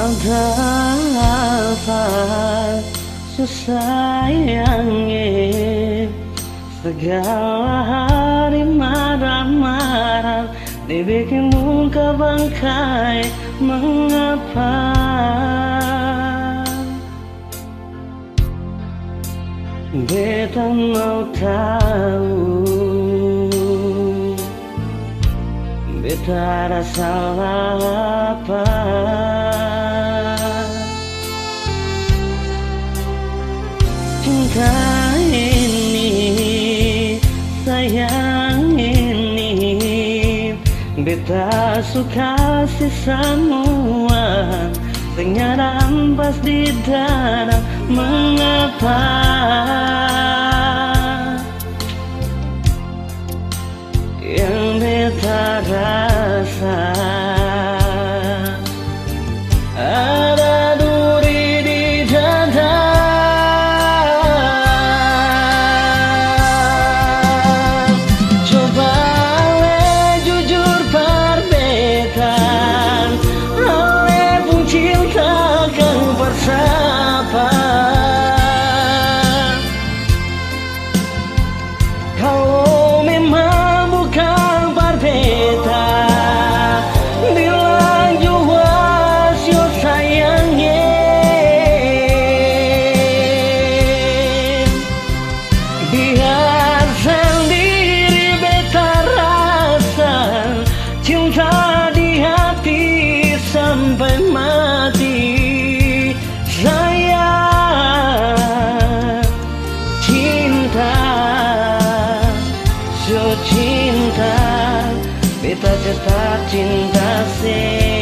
Ada apa sayangnya, segala hari marah-marah dibikin muka bangkai. Mengapa beta mau tahu, beta ada salah apa? Cinta ini, sayang ini, beta suka si semua, ternyata ampas di dada. Mengapa yang beta rasa ada duri di dada? Coba jujur perbedaan, oleh pun cinta kan bersama. Kalau memang bukan berbeda, bilang juga sio sayangnya. Biar sendiri beta rasa cinta di hati sampai mati. Sayang, cinta, so cinta, beta tetap cinta sih.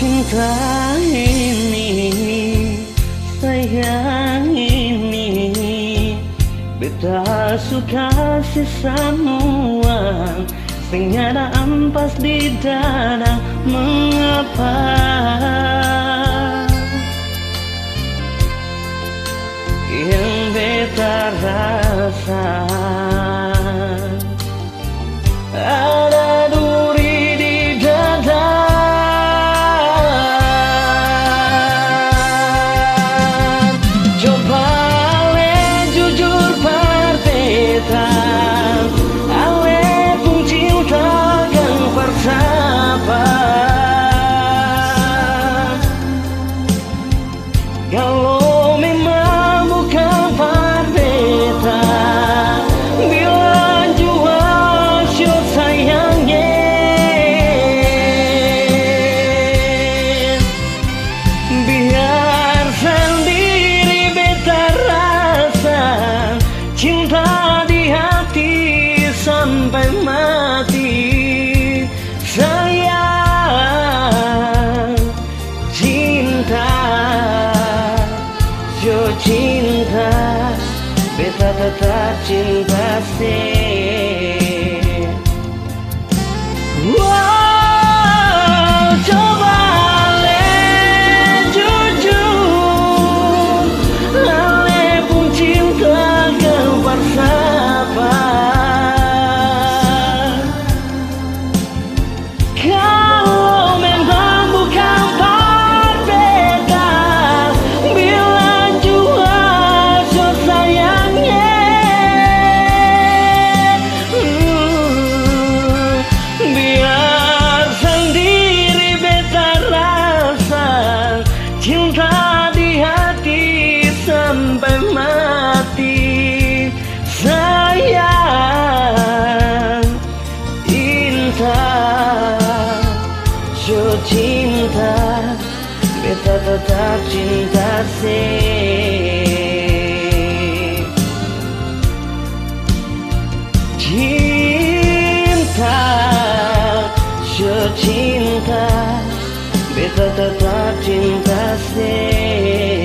Cinta ini, sayang ini, beta suka si semua, ternyata ampas di dada. Mengapa yang beta rasa ada duri di dada? Kalau memang bukan berbeda, bilang juga sio sayangnya. Biar sendiri beta rasa cinta di hati sampai mati. Sayang, cinta, yo cinta, beta tetap cinta sih. Wow, coba jujur, ale pun cinta kan bersama. Kalau memang bukan berbeda, bilang juga so sayangnya. Biar sendiri beta rasa cinta di hati sampai mati. Sayang, indah, so cinta, beta tetap cinta sih. Cinta, so cinta, cinta sih.